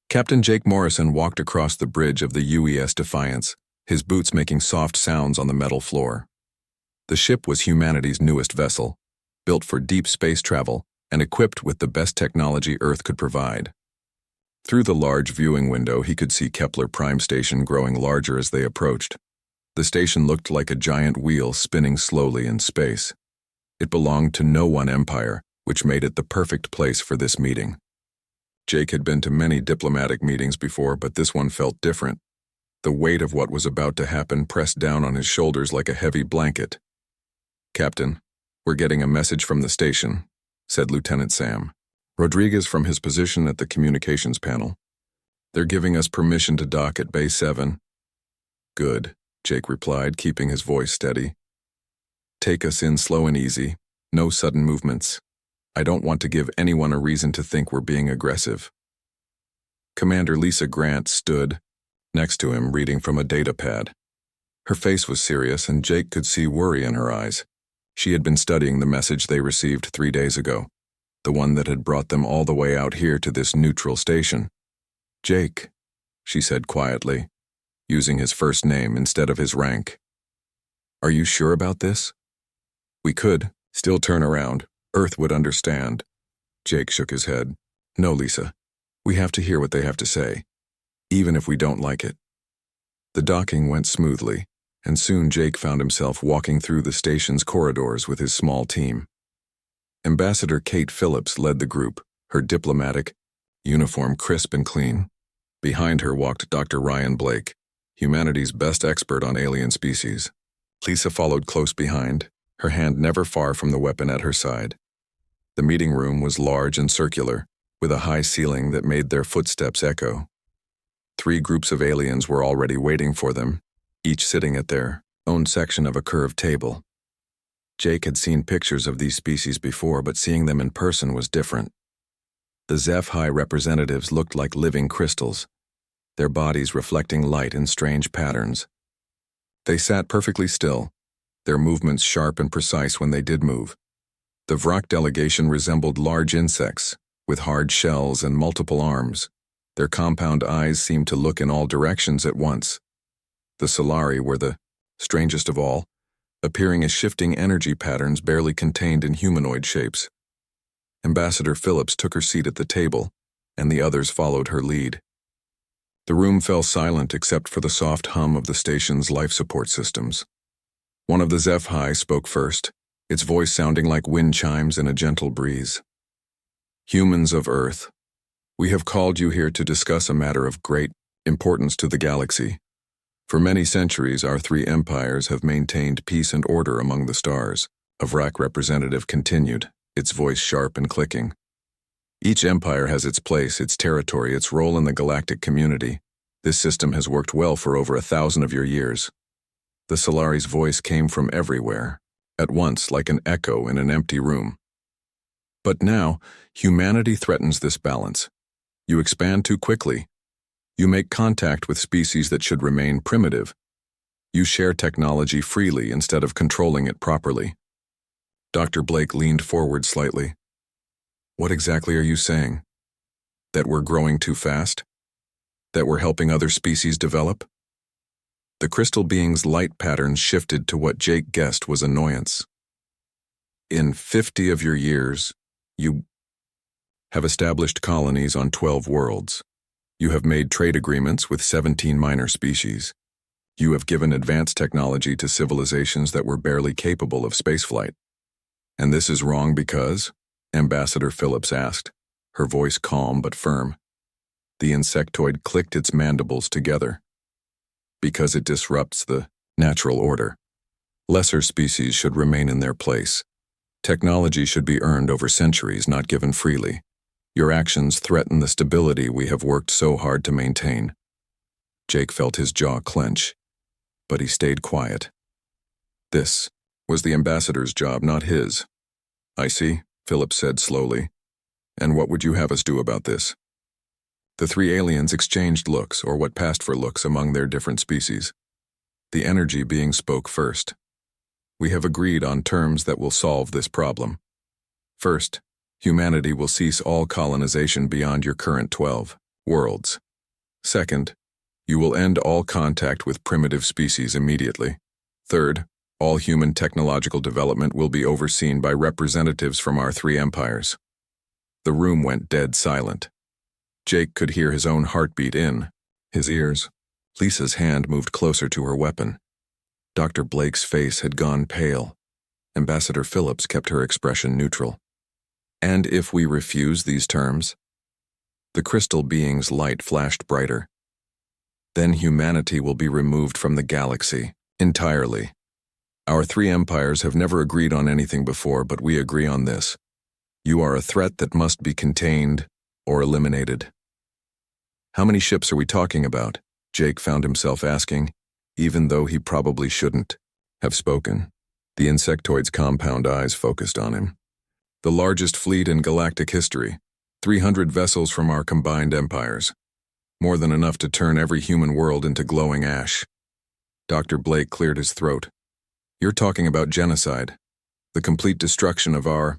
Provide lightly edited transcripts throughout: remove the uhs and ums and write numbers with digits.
Captain Jake Morrison walked across the bridge of the UES Defiance, his boots making soft sounds on the metal floor. The ship was humanity's newest vessel, built for deep space travel and equipped with the best technology Earth could provide. Through the large viewing window, he could see Kepler Prime Station growing larger as they approached. The station looked like a giant wheel spinning slowly in space. It belonged to no one empire, which made it the perfect place for this meeting. Jake had been to many diplomatic meetings before, but this one felt different. The weight of what was about to happen pressed down on his shoulders like a heavy blanket. "Captain, we're getting a message from the station," said Lieutenant Sam Rodriguez from his position at the communications panel. "They're giving us permission to dock at Bay 7. "Good," Jake replied, keeping his voice steady. "Take us in slow and easy, no sudden movements. I don't want to give anyone a reason to think we're being aggressive." Commander Lisa Grant stood next to him, reading from a data pad. Her face was serious, and Jake could see worry in her eyes. She had been studying the message they received 3 days ago, the one that had brought them all the way out here to this neutral station. "Jake," she said quietly, using his first name instead of his rank. "Are you sure about this? We could still turn around. Earth would understand." Jake shook his head. "No, Lisa. We have to hear what they have to say, even if we don't like it." The docking went smoothly, and soon Jake found himself walking through the station's corridors with his small team. Ambassador Kate Phillips led the group, her diplomatic uniform crisp and clean. Behind her walked Dr. Ryan Blake, humanity's best expert on alien species. Lisa followed close behind, her hand never far from the weapon at her side. The meeting room was large and circular, with a high ceiling that made their footsteps echo. 3 groups of aliens were already waiting for them, each sitting at their own section of a curved table. Jake had seen pictures of these species before, but seeing them in person was different. The HFY representatives looked like living crystals, their bodies reflecting light in strange patterns. They sat perfectly still, their movements sharp and precise when they did move. The Vrak delegation resembled large insects, with hard shells and multiple arms. Their compound eyes seemed to look in all directions at once. The Solari were the strangest of all, appearing as shifting energy patterns barely contained in humanoid shapes. Ambassador Phillips took her seat at the table, and the others followed her lead. The room fell silent except for the soft hum of the station's life support systems. One of the HFY spoke first, its voice sounding like wind chimes in a gentle breeze. "Humans of Earth, we have called you here to discuss a matter of great importance to the galaxy. For many centuries, our 3 empires have maintained peace and order among the stars," a Vrak representative continued, its voice sharp and clicking. "Each empire has its place, its territory, its role in the galactic community. This system has worked well for over 1,000 of your years." The Solari's voice came from everywhere, at once like an echo in an empty room. "But now, humanity threatens this balance. You expand too quickly. You make contact with species that should remain primitive. You share technology freely instead of controlling it properly." Dr. Blake leaned forward slightly. "What exactly are you saying? That we're growing too fast? That we're helping other species develop?" The crystal being's light patterns shifted to what Jake guessed was annoyance. "In 50 of your years, you have established colonies on 12 worlds. You have made trade agreements with 17 minor species. You have given advanced technology to civilizations that were barely capable of spaceflight. And this is wrong because?" Ambassador Phillips asked, her voice calm but firm. The insectoid clicked its mandibles together. "Because it disrupts the natural order. Lesser species should remain in their place. Technology should be earned over centuries, not given freely. Your actions threaten the stability we have worked so hard to maintain." Jake felt his jaw clench, but he stayed quiet. This was the ambassador's job, not his. "I see," Phillips said slowly. "And what would you have us do about this?" The 3 aliens exchanged looks, or what passed for looks, among their different species. The energy being spoke first. "We have agreed on terms that will solve this problem. First, humanity will cease all colonization beyond your current 12 worlds. Second, you will end all contact with primitive species immediately. Third, all human technological development will be overseen by representatives from our three empires. The room went dead silent. Jake could hear his own heartbeat in his ears. Lisa's hand moved closer to her weapon. Dr. Blake's face had gone pale. Ambassador Phillips kept her expression neutral. And if we refuse these terms? The crystal being's light flashed brighter. Then humanity will be removed from the galaxy, entirely. Our three empires have never agreed on anything before, but we agree on this. You are a threat that must be contained or eliminated. How many ships are we talking about? Jake found himself asking, even though he probably shouldn't have spoken. The insectoid's compound eyes focused on him. The largest fleet in galactic history, 300 vessels from our combined empires. More than enough to turn every human world into glowing ash. Dr. Blake cleared his throat. You're talking about genocide, the complete destruction of our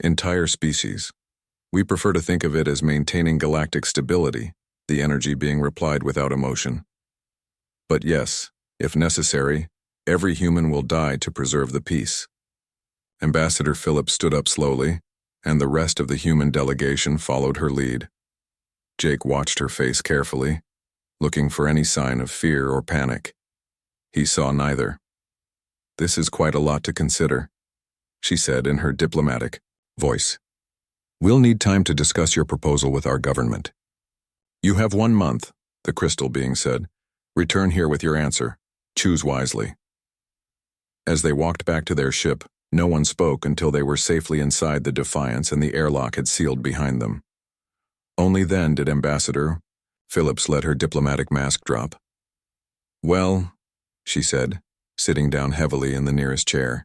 entire species. We prefer to think of it as maintaining galactic stability, the energy being replied without emotion. But yes, if necessary, every human will die to preserve the peace. Ambassador Phillips stood up slowly, and the rest of the human delegation followed her lead. Jake watched her face carefully, looking for any sign of fear or panic. He saw neither. This is quite a lot to consider, she said in her diplomatic voice. We'll need time to discuss your proposal with our government. You have 1 month, the crystal being said. Return here with your answer. Choose wisely. As they walked back to their ship, no one spoke until they were safely inside the Defiance and the airlock had sealed behind them. Only then did Ambassador Phillips let her diplomatic mask drop. Well, she said, sitting down heavily in the nearest chair.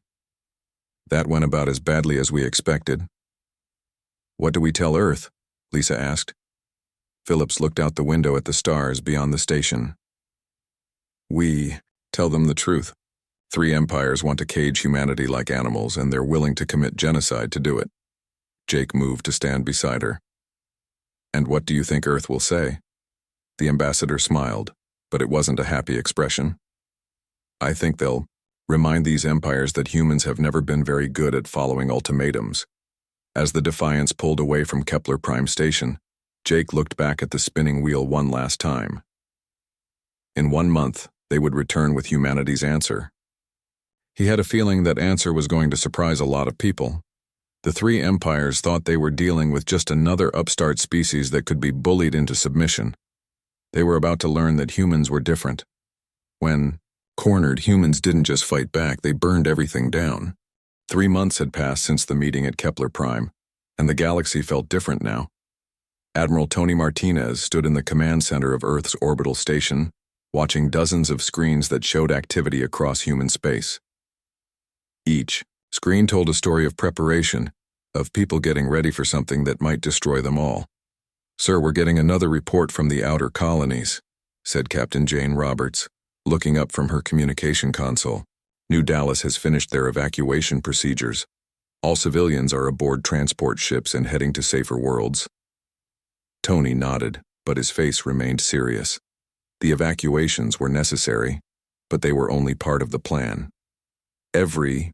That went about as badly as we expected. What do we tell Earth? Lisa asked. Phillips looked out the window at the stars beyond the station. We tell them the truth. 3 empires want to cage humanity like animals, and they're willing to commit genocide to do it. Jake moved to stand beside her. And what do you think Earth will say? The ambassador smiled, but it wasn't a happy expression. I think they'll remind these empires that humans have never been very good at following ultimatums. As the Defiance pulled away from Kepler Prime Station, Jake looked back at the spinning wheel one last time. In 1 month, they would return with humanity's answer. He had a feeling that answer was going to surprise a lot of people. The 3 empires thought they were dealing with just another upstart species that could be bullied into submission. They were about to learn that humans were different. When cornered, humans didn't just fight back, they burned everything down. 3 months had passed since the meeting at Kepler Prime, and the galaxy felt different now. Admiral Tony Martinez stood in the command center of Earth's orbital station, watching dozens of screens that showed activity across human space. Each screen told a story of preparation, of people getting ready for something that might destroy them all. Sir, we're getting another report from the outer colonies, said Captain Jane Roberts, looking up from her communication console. New Dallas has finished their evacuation procedures. All civilians are aboard transport ships and heading to safer worlds. Tony nodded, but his face remained serious. The evacuations were necessary, but they were only part of the plan. Every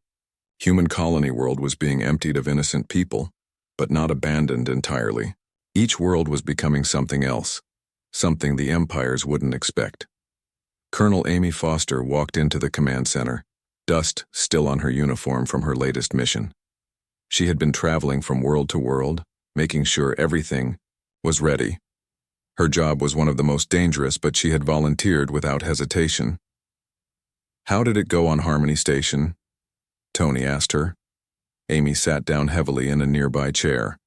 human colony world was being emptied of innocent people, but not abandoned entirely. Each world was becoming something else, something the empires wouldn't expect. Colonel Amy Foster walked into the command center, dust still on her uniform from her latest mission. She had been traveling from world to world, making sure everything was ready. Her job was one of the most dangerous, but she had volunteered without hesitation. How did it go on Harmony Station? Tony asked her. Amy sat down heavily in a nearby chair.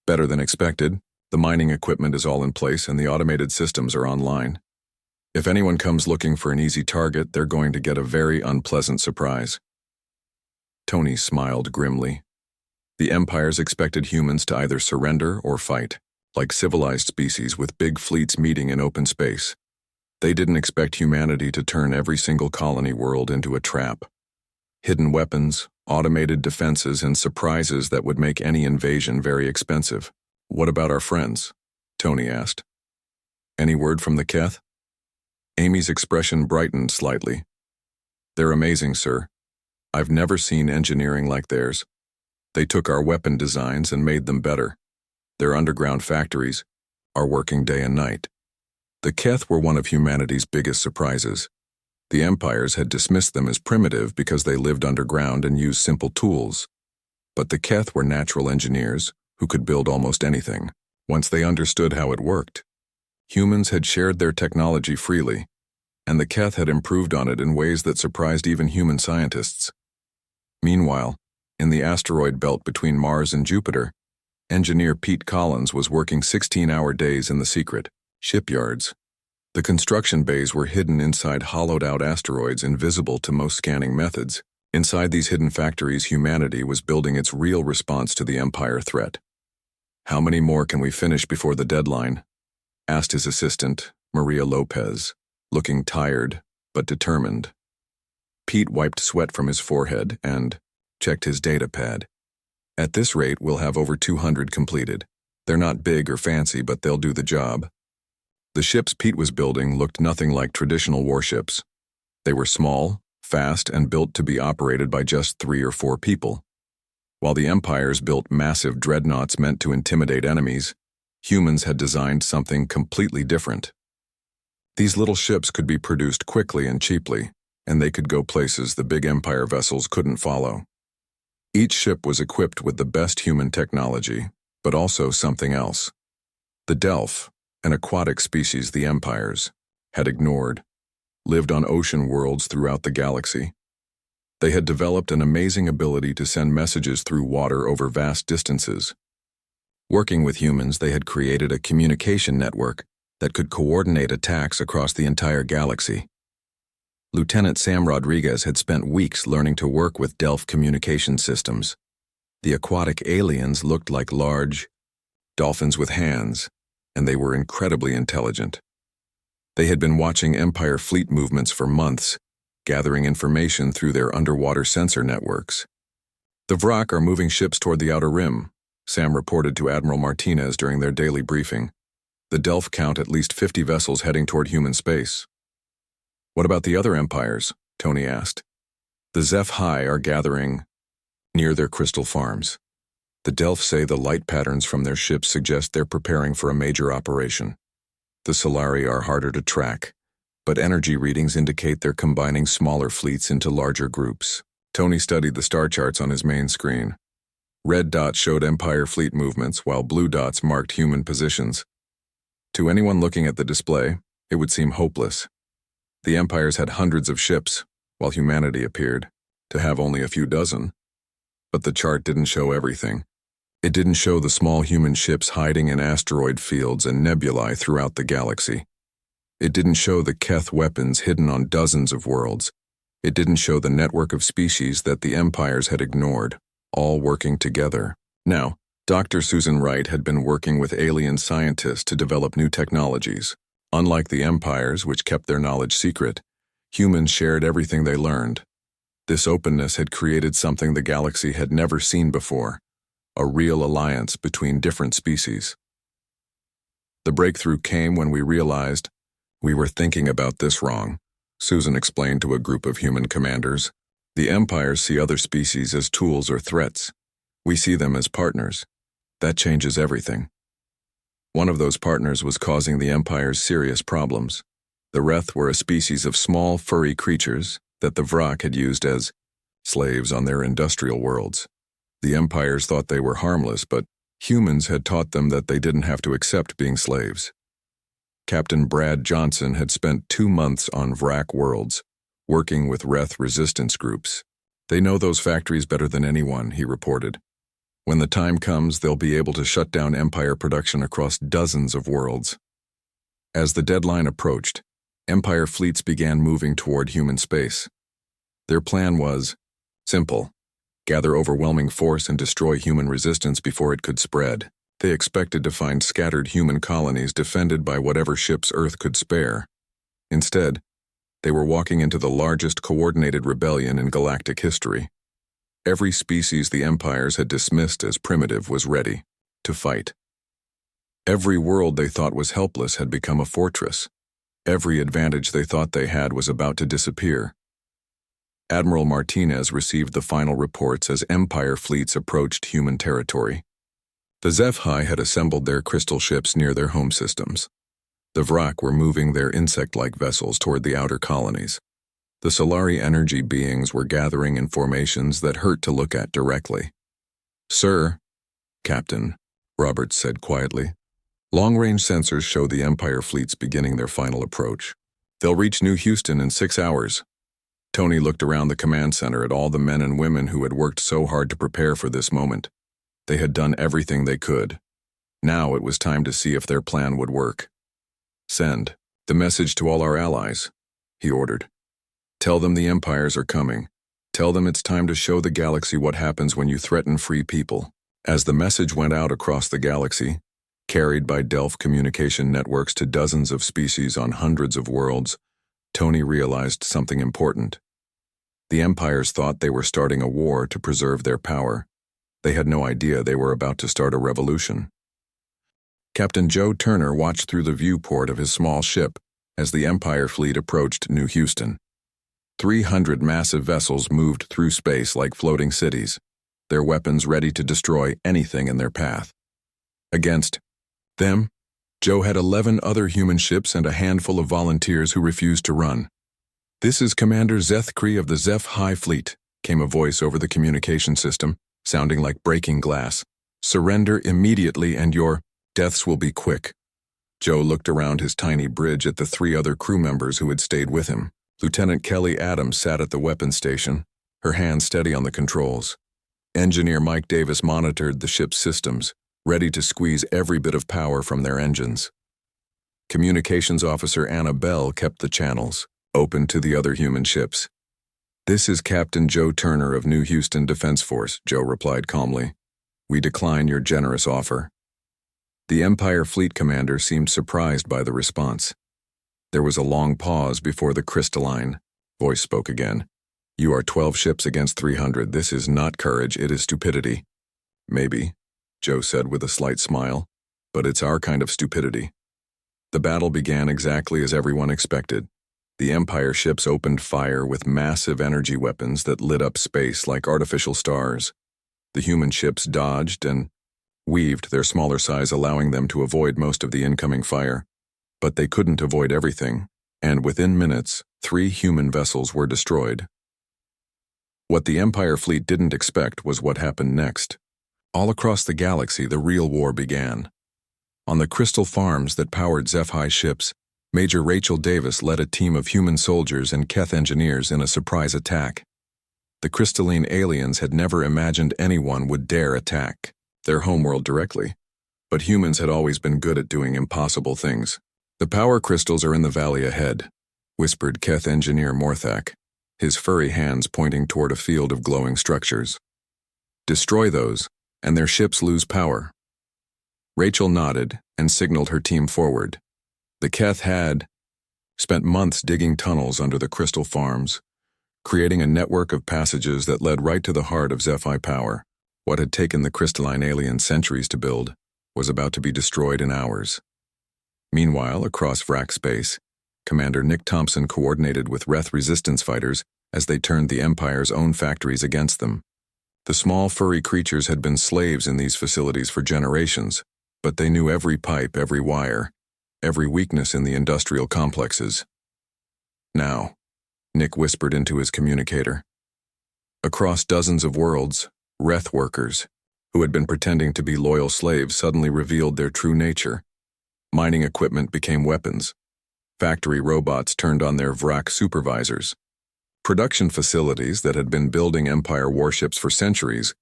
Better than expected. The mining equipment is all in place and the automated systems are online. If anyone comes looking for an easy target, they're going to get a very unpleasant surprise. Tony smiled grimly. The empires expected humans to either surrender or fight, like civilized species with big fleets meeting in open space. They didn't expect humanity to turn every single colony world into a trap. Hidden weapons, automated defenses, and surprises that would make any invasion very expensive. What about our friends? Tony asked. Any word from the Keth? Amy's expression brightened slightly. They're amazing, sir. I've never seen engineering like theirs. They took our weapon designs and made them better. Their underground factories are working day and night. The Keth were one of humanity's biggest surprises. The empires had dismissed them as primitive because they lived underground and used simple tools. But the Keth were natural engineers who could build almost anything, once they understood how it worked. Humans had shared their technology freely, and the Keth had improved on it in ways that surprised even human scientists. Meanwhile, in the asteroid belt between Mars and Jupiter, engineer Pete Collins was working 16-hour days in the secret shipyards. The construction bays were hidden inside hollowed-out asteroids invisible to most scanning methods. Inside these hidden factories, humanity was building its real response to the Empire threat. "How many more can we finish before the deadline?" asked his assistant, Maria Lopez, looking tired but determined. Pete wiped sweat from his forehead and checked his data pad. "At this rate, we'll have over 200 completed. They're not big or fancy, but they'll do the job." The ships Pete was building looked nothing like traditional warships. They were small, fast, and built to be operated by just 3 or 4 people. While the empires built massive dreadnoughts meant to intimidate enemies, humans had designed something completely different. These little ships could be produced quickly and cheaply, and they could go places the big empire vessels couldn't follow. Each ship was equipped with the best human technology, but also something else. The Delph, an aquatic species the empires had ignored, lived on ocean worlds throughout the galaxy. They had developed an amazing ability to send messages through water over vast distances. Working with humans, they had created a communication network that could coordinate attacks across the entire galaxy. Lieutenant Sam Rodriguez had spent weeks learning to work with Delph communication systems. The aquatic aliens looked like large dolphins with hands, and they were incredibly intelligent. They had been watching Empire fleet movements for months, gathering information through their underwater sensor networks. "The Vrak are moving ships toward the Outer Rim," Sam reported to Admiral Martinez during their daily briefing. "The Delph count at least 50 vessels heading toward human space." "What about the other empires?" Tony asked. "The Zeph High are gathering near their crystal farms. The Delph say the light patterns from their ships suggest they're preparing for a major operation. The Solari are harder to track, but energy readings indicate they're combining smaller fleets into larger groups." Tony studied the star charts on his main screen. Red dots showed Empire fleet movements, while blue dots marked human positions. To anyone looking at the display, it would seem hopeless. The empires had hundreds of ships, while humanity appeared to have only a few dozen. But the chart didn't show everything. It didn't show the small human ships hiding in asteroid fields and nebulae throughout the galaxy. It didn't show the Keth weapons hidden on dozens of worlds. It didn't show the network of species that the empires had ignored, all working together. Now, Dr. Susan Wright had been working with alien scientists to develop new technologies. Unlike the empires, which kept their knowledge secret, humans shared everything they learned. This openness had created something the galaxy had never seen before, a real alliance between different species. "The breakthrough came when we realized we were thinking about this wrong," Susan explained to a group of human commanders. "The empires see other species as tools or threats. We see them as partners. That changes everything." One of those partners was causing the empires serious problems. The Reth were a species of small, furry creatures that the Vrak had used as slaves on their industrial worlds. The empires thought they were harmless, but humans had taught them that they didn't have to accept being slaves. Captain Brad Johnson had spent 2 months on Vrak worlds, working with Reth resistance groups. "They know those factories better than anyone," he reported. "When the time comes, they'll be able to shut down Empire production across dozens of worlds." As the deadline approached, Empire fleets began moving toward human space. Their plan was simple: gather overwhelming force and destroy human resistance before it could spread. They expected to find scattered human colonies defended by whatever ships Earth could spare. Instead, they were walking into the largest coordinated rebellion in galactic history. Every species the empires had dismissed as primitive was ready to fight. Every world they thought was helpless had become a fortress. Every advantage they thought they had was about to disappear. Admiral Martinez received the final reports as Empire fleets approached human territory. The HFY had assembled their crystal ships near their home systems. The Vrak were moving their insect-like vessels toward the outer colonies. The Solari energy beings were gathering in formations that hurt to look at directly. "Sir," Captain, Roberts said quietly, "long-range sensors show the Empire fleets beginning their final approach. They'll reach New Houston in 6 hours. Tony looked around the command center at all the men and women who had worked so hard to prepare for this moment. They had done everything they could. Now it was time to see if their plan would work. "Send the message to all our allies," he ordered. "Tell them the empires are coming. Tell them it's time to show the galaxy what happens when you threaten free people." As the message went out across the galaxy, carried by Delph communication networks to dozens of species on hundreds of worlds, Tony realized something important. The empires thought they were starting a war to preserve their power. They had no idea they were about to start a revolution. Captain Joe Turner watched through the viewport of his small ship as the Empire fleet approached New Houston. 300 massive vessels moved through space like floating cities, their weapons ready to destroy anything in their path. Against them, Joe had 11 other human ships and a handful of volunteers who refused to run. "This is Commander Zeth Kree of the HFY Fleet," came a voice over the communication system, sounding like breaking glass. "Surrender immediately and your deaths will be quick." Joe looked around his tiny bridge at the 3 other crew members who had stayed with him. Lieutenant Kelly Adams sat at the weapons station, her hand steady on the controls. Engineer Mike Davis monitored the ship's systems, ready to squeeze every bit of power from their engines. Communications Officer Anna Bell kept the channels open to the other human ships. "This is Captain Joe Turner of New Houston Defense Force," Joe replied calmly. "We decline your generous offer." The Empire Fleet Commander seemed surprised by the response. There was a long pause before the crystalline voice spoke again. "You are 12 ships against 300. This is not courage, it is stupidity." "Maybe," Joe said with a slight smile, "but it's our kind of stupidity." The battle began exactly as everyone expected. The Empire ships opened fire with massive energy weapons that lit up space like artificial stars. The human ships dodged and weaved, their smaller size allowing them to avoid most of the incoming fire. But they couldn't avoid everything, and within minutes, 3 human vessels were destroyed. What the Empire fleet didn't expect was what happened next. All across the galaxy, the real war began. On the crystal farms that powered HFY ships, Major Rachel Davis led a team of human soldiers and Keth engineers in a surprise attack. The crystalline aliens had never imagined anyone would dare attack their homeworld directly, but humans had always been good at doing impossible things. "The power crystals are in the valley ahead," whispered Keth engineer Morthak, his furry hands pointing toward a field of glowing structures. "Destroy those, and their ships lose power." Rachel nodded and signaled her team forward. The Keth had spent months digging tunnels under the crystal farms, creating a network of passages that led right to the heart of HFY power. What had taken the crystalline aliens centuries to build was about to be destroyed in hours. Meanwhile, across Vrak space, Commander Nick Thompson coordinated with Reth resistance fighters as they turned the Empire's own factories against them. The small furry creatures had been slaves in these facilities for generations, but they knew every pipe, every wire, every weakness in the industrial complexes. "Now," Nick whispered into his communicator. Across dozens of worlds, Reth workers, who had been pretending to be loyal slaves, suddenly revealed their true nature. Mining equipment became weapons. Factory robots turned on their Vrak supervisors. Production facilities that had been building Empire warships for centuries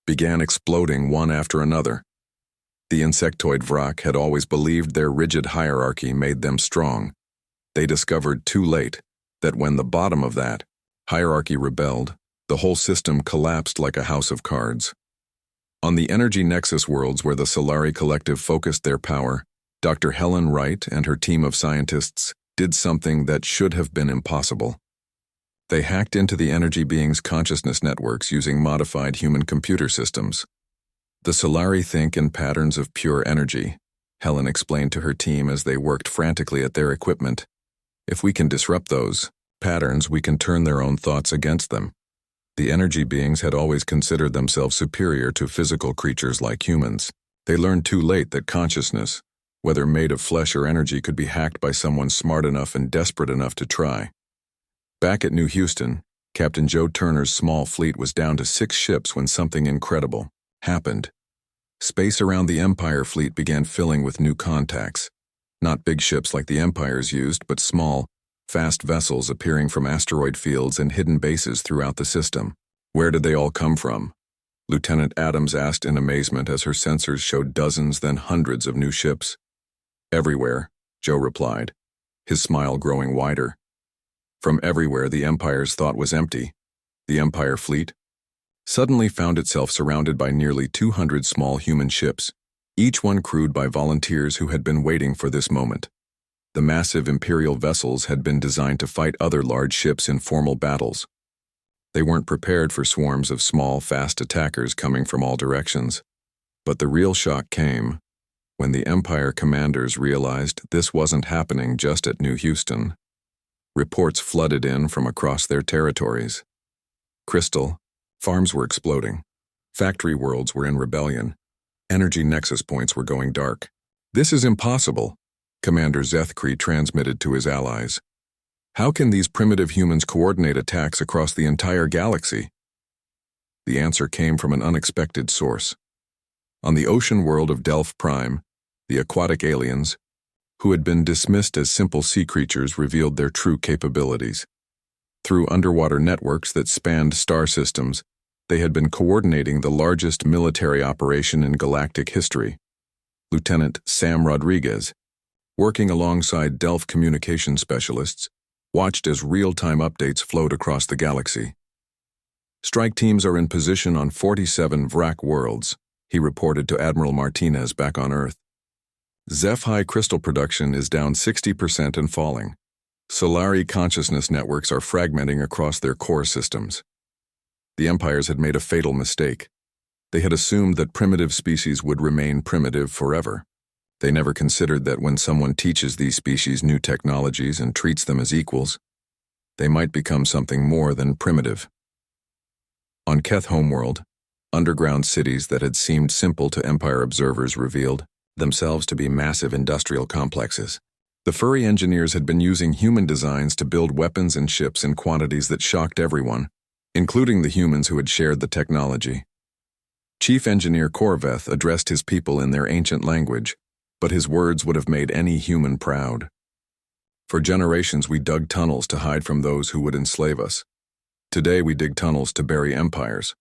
began exploding one after another. The insectoid Vrak had always believed their rigid hierarchy made them strong. They discovered too late that when the bottom of that hierarchy rebelled, the whole system collapsed like a house of cards. On the Energy Nexus worlds where the Solari Collective focused their power, Dr. Helen Wright and her team of scientists did something that should have been impossible. They hacked into the energy beings' consciousness networks using modified human computer systems. The Solari think in patterns of pure energy, Helen explained to her team as they worked frantically at their equipment. If we can disrupt those patterns, we can turn their own thoughts against them. The energy beings had always considered themselves superior to physical creatures like humans. They learned too late that consciousness, whether made of flesh or energy, could be hacked by someone smart enough and desperate enough to try. Back at New Houston, Captain Joe Turner's small fleet was down to 6 ships when something incredible happened. Space around the Empire fleet began filling with new contacts. Not big ships like the Empires used, but small, fast vessels appearing from asteroid fields and hidden bases throughout the system. Where did they all come from? Lieutenant Adams asked in amazement as her sensors showed dozens, then hundreds of new ships. Everywhere, Joe replied, his smile growing wider. From everywhere the Empire's thought was empty. The Empire fleet suddenly found itself surrounded by nearly 200 small human ships, each one crewed by volunteers who had been waiting for this moment. The massive Imperial vessels had been designed to fight other large ships in formal battles. They weren't prepared for swarms of small, fast attackers coming from all directions. But the real shock came when the Empire commanders realized this wasn't happening just at New Houston. Reports flooded in from across their territories. Crystal, farms were exploding. Factory worlds were in rebellion. Energy nexus points were going dark. "This is impossible," Commander Zethkri transmitted to his allies. "How can these primitive humans coordinate attacks across the entire galaxy?" The answer came from an unexpected source. On the ocean world of Delph Prime, the aquatic aliens, who had been dismissed as simple sea creatures, revealed their true capabilities. Through underwater networks that spanned star systems, they had been coordinating the largest military operation in galactic history. Lieutenant Sam Rodriguez, working alongside Delph communication specialists, watched as real-time updates flowed across the galaxy. "Strike teams are in position on 47 Vrak worlds," he reported to Admiral Martinez back on Earth. "HFY crystal production is down 60% and falling. Solari consciousness networks are fragmenting across their core systems." The Empires had made a fatal mistake. They had assumed that primitive species would remain primitive forever. They never considered that when someone teaches these species new technologies and treats them as equals, they might become something more than primitive. On Keth Homeworld, underground cities that had seemed simple to Empire observers revealed themselves to be massive industrial complexes. The furry engineers had been using human designs to build weapons and ships in quantities that shocked everyone, including the humans who had shared the technology. Chief Engineer Korveth addressed his people in their ancient language, but his words would have made any human proud. "For generations we dug tunnels to hide from those who would enslave us. Today we dig tunnels to bury empires."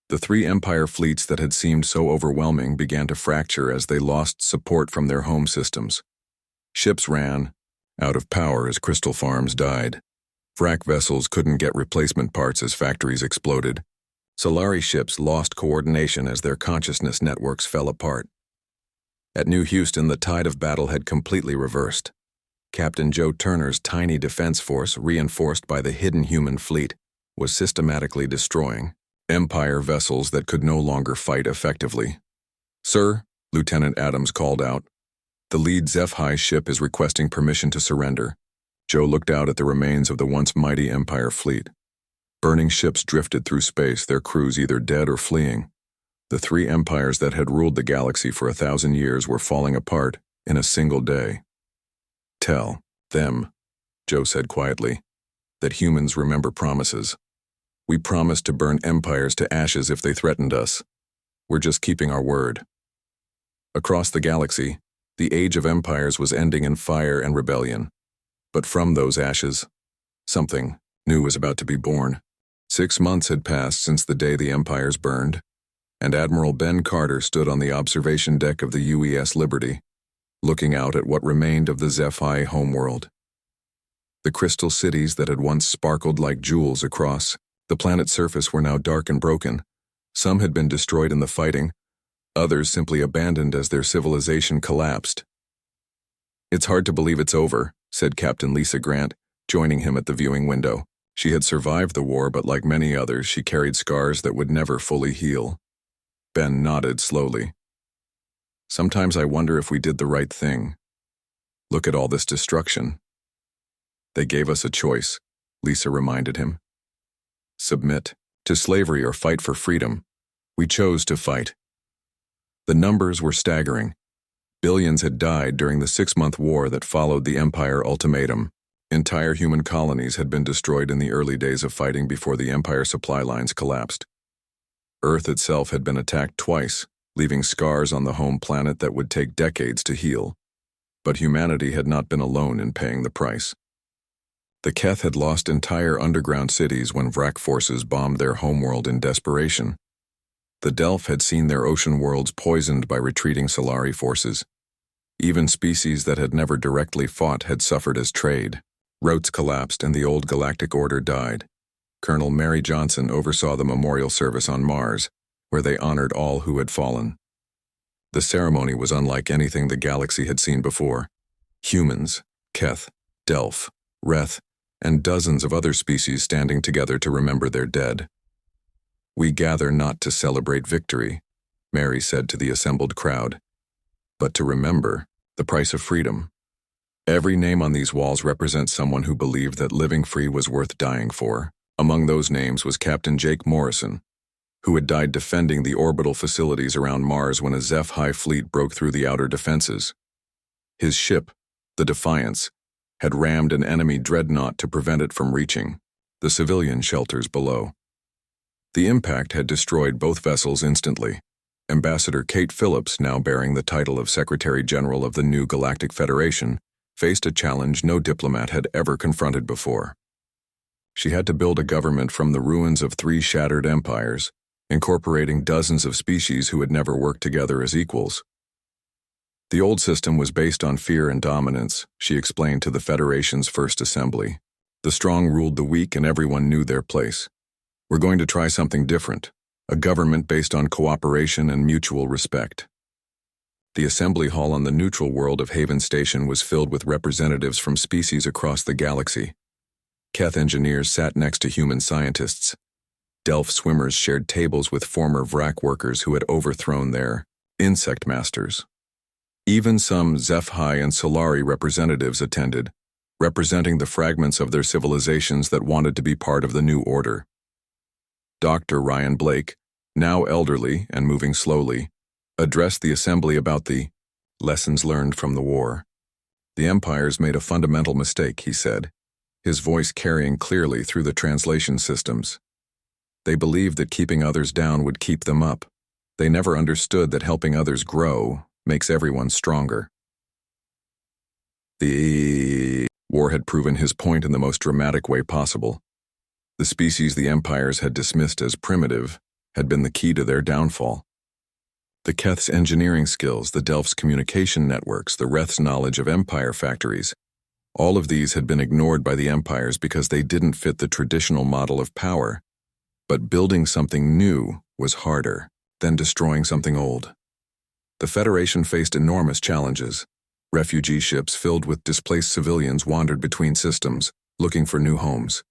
The 3 Empire fleets that had seemed so overwhelming began to fracture as they lost support from their home systems. Ships ran out of power as crystal farms died. Vrak vessels couldn't get replacement parts as factories exploded. Solari ships lost coordination as their consciousness networks fell apart. At New Houston, the tide of battle had completely reversed. Captain Joe Turner's tiny defense force, reinforced by the hidden human fleet, was systematically destroying Empire vessels that could no longer fight effectively. "Sir," Lieutenant Adams called out, "the lead HFY ship is requesting permission to surrender." Joe looked out at the remains of the once mighty Empire fleet. Burning ships drifted through space, their crews either dead or fleeing. The 3 empires that had ruled the galaxy for 1,000 years were falling apart in a single day. "Tell them," Joe said quietly, "that humans remember promises. We promised to burn empires to ashes if they threatened us. We're just keeping our word." Across the galaxy, the age of empires was ending in fire and rebellion. But from those ashes, something new was about to be born. 6 months had passed since the day the empires burned, and Admiral Ben Carter stood on the observation deck of the UES Liberty, looking out at what remained of the HFY homeworld. The crystal cities that had once sparkled like jewels across the planet's surface were now dark and broken. Some had been destroyed in the fighting, others simply abandoned as their civilization collapsed. "It's hard to believe it's over," said Captain Lisa Grant, joining him at the viewing window. She had survived the war, but like many others, she carried scars that would never fully heal. Ben nodded slowly. Sometimes I wonder if we did the right thing. Look at all this destruction. They gave us a choice, Lisa reminded him. Submit to slavery or fight for freedom. We chose to fight. The numbers were staggering. Billions had died during the 6-month war that followed the Empire ultimatum. Entire human colonies had been destroyed in the early days of fighting before the Empire supply lines collapsed. Earth itself had been attacked twice, leaving scars on the home planet that would take decades to heal. But humanity had not been alone in paying the price. The Keth had lost entire underground cities when Vrak forces bombed their homeworld in desperation. The Delph had seen their ocean worlds poisoned by retreating Solari forces. Even species that had never directly fought had suffered as trade. Routes collapsed and the old Galactic Order died. Colonel Mary Johnson oversaw the memorial service on Mars, where they honored all who had fallen. The ceremony was unlike anything the galaxy had seen before. Humans, Keth, Delph, Reth, and dozens of other species standing together to remember their dead. We gather not to celebrate victory, Mary said to the assembled crowd, but to remember the price of freedom. Every name on these walls represents someone who believed that living free was worth dying for. Among those names was Captain Jake Morrison, who had died defending the orbital facilities around Mars when a HFY fleet broke through the outer defenses. His ship, the Defiance, had rammed an enemy dreadnought to prevent it from reaching the civilian shelters below. The impact had destroyed both vessels instantly. Ambassador Kate Phillips, now bearing the title of Secretary General of the new Galactic Federation, faced a challenge no diplomat had ever confronted before. She had to build a government from the ruins of 3 shattered empires, incorporating dozens of species who had never worked together as equals. The old system was based on fear and dominance, she explained to the Federation's first assembly. The strong ruled the weak and everyone knew their place. We're going to try something different, a government based on cooperation and mutual respect. The assembly hall on the neutral world of Haven Station was filled with representatives from species across the galaxy. Keth engineers sat next to human scientists. Delph swimmers shared tables with former Vrak workers who had overthrown their insect masters. Even some HFY and Solari representatives attended, representing the fragments of their civilizations that wanted to be part of the new order. Dr. Ryan Blake, now elderly and moving slowly, addressed the assembly about the lessons learned from the war. The empires made a fundamental mistake, he said, his voice carrying clearly through the translation systems. They believed that keeping others down would keep them up. They never understood that helping others grow makes everyone stronger. The war had proven his point in the most dramatic way possible. The species the empires had dismissed as primitive had been the key to their downfall. The Keth's engineering skills, the Delph's communication networks, the Reth's knowledge of empire factories, all of these had been ignored by the empires because they didn't fit the traditional model of power. But building something new was harder than destroying something old. The Federation faced enormous challenges. Refugee ships filled with displaced civilians wandered between systems, looking for new homes.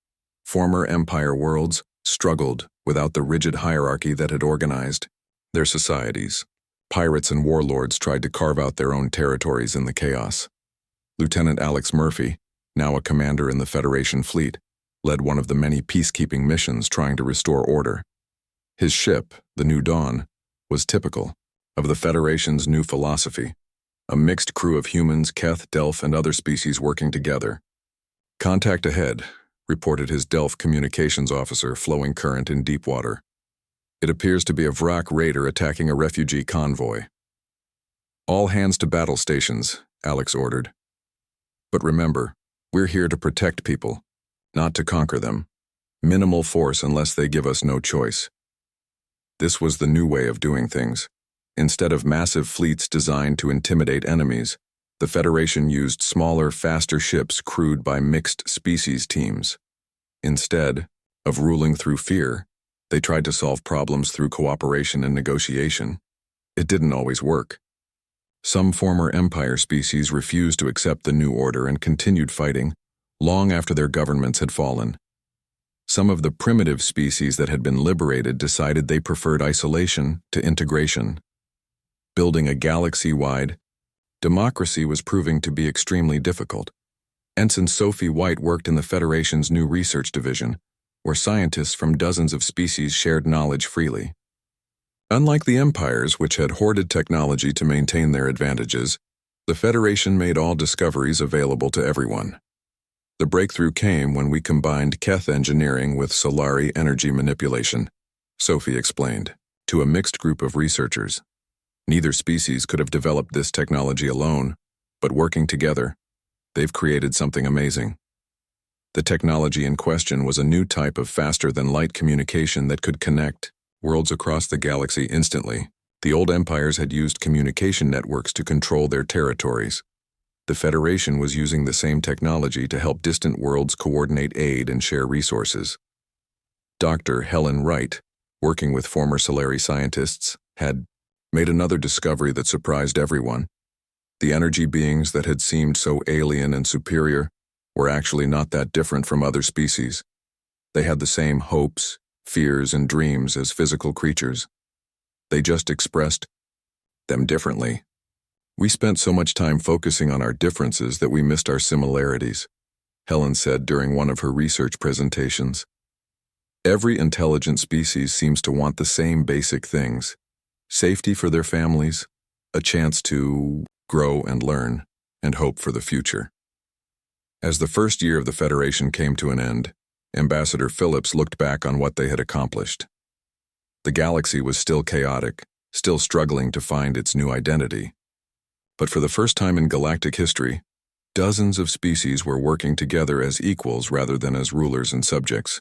Former Empire worlds struggled without the rigid hierarchy that had organized their societies. Pirates and warlords tried to carve out their own territories in the chaos. Lieutenant Alex Murphy, now a commander in the Federation fleet, led one of the many peacekeeping missions trying to restore order. His ship, the New Dawn, was typical of the Federation's new philosophy, a mixed crew of humans, Keth, Delph, and other species working together. Contact ahead, reported his Delph communications officer, flowing current in deep water. It appears to be a Vrak raider attacking a refugee convoy. All hands to battle stations, Alex ordered. But remember, we're here to protect people, not to conquer them. Minimal force unless they give us no choice. This was the new way of doing things. Instead of massive fleets designed to intimidate enemies, the Federation used smaller, faster ships crewed by mixed species teams. Instead of ruling through fear, they tried to solve problems through cooperation and negotiation. It didn't always work. Some former Empire species refused to accept the new order and continued fighting long after their governments had fallen. Some of the primitive species that had been liberated decided they preferred isolation to integration. Building a galaxy-wide democracy was proving to be extremely difficult. Ensign Sophie White worked in the Federation's new research division, where scientists from dozens of species shared knowledge freely. Unlike the empires, which had hoarded technology to maintain their advantages, the Federation made all discoveries available to everyone. The breakthrough came when we combined Keth engineering with Solari energy manipulation, Sophie explained, to a mixed group of researchers. Neither species could have developed this technology alone, but working together, they've created something amazing. The technology in question was a new type of faster-than-light communication that could connect worlds across the galaxy instantly. The old empires had used communication networks to control their territories. The Federation was using the same technology to help distant worlds coordinate aid and share resources. Dr. Helen Wright, working with former Solari scientists, had made another discovery that surprised everyone. The energy beings that had seemed so alien and superior were actually not that different from other species. They had the same hopes, fears, and dreams as physical creatures. They just expressed them differently. We spent so much time focusing on our differences that we missed our similarities, Helen said during one of her research presentations. Every intelligent species seems to want the same basic things: safety for their families, a chance to grow and learn, and hope for the future. As the first year of the Federation came to an end, Ambassador Phillips looked back on what they had accomplished. The galaxy was still chaotic, still struggling to find its new identity. But for the first time in galactic history, dozens of species were working together as equals rather than as rulers and subjects.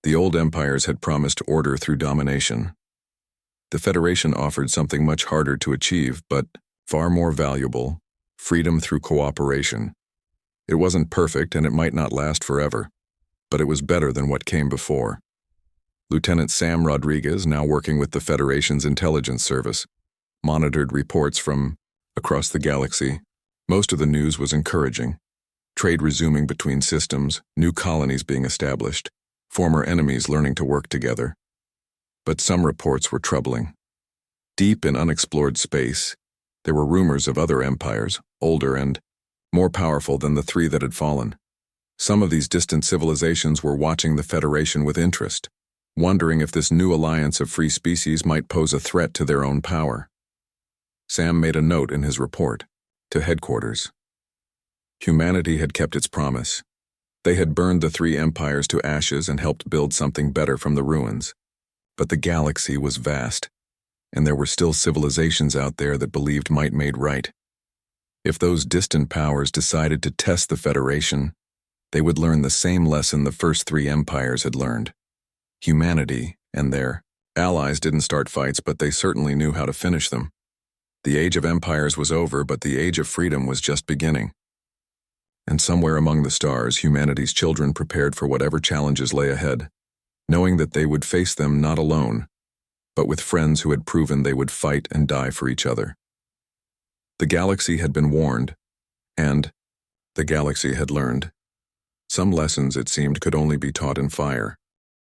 The old empires had promised order through domination. The Federation offered something much harder to achieve, but far more valuable: freedom through cooperation. It wasn't perfect and it might not last forever, but it was better than what came before. Lieutenant Sam Rodriguez, now working with the Federation's intelligence service, monitored reports from across the galaxy. Most of the news was encouraging: trade resuming between systems, new colonies being established, former enemies learning to work together. But some reports were troubling. Deep in unexplored space, there were rumors of other empires, older and more powerful than the three that had fallen. Some of these distant civilizations were watching the Federation with interest, wondering if this new alliance of free species might pose a threat to their own power. Sam made a note in his report to headquarters. Humanity had kept its promise. They had burned the three empires to ashes and helped build something better from the ruins. But the galaxy was vast, and there were still civilizations out there that believed might made right. If those distant powers decided to test the Federation, they would learn the same lesson the first three empires had learned. Humanity and their allies didn't start fights, but they certainly knew how to finish them. The age of empires was over, but the age of freedom was just beginning. And somewhere among the stars, humanity's children prepared for whatever challenges lay ahead, knowing that they would face them not alone, but with friends who had proven they would fight and die for each other. The galaxy had been warned, and the galaxy had learned. Some lessons, it seemed, could only be taught in fire.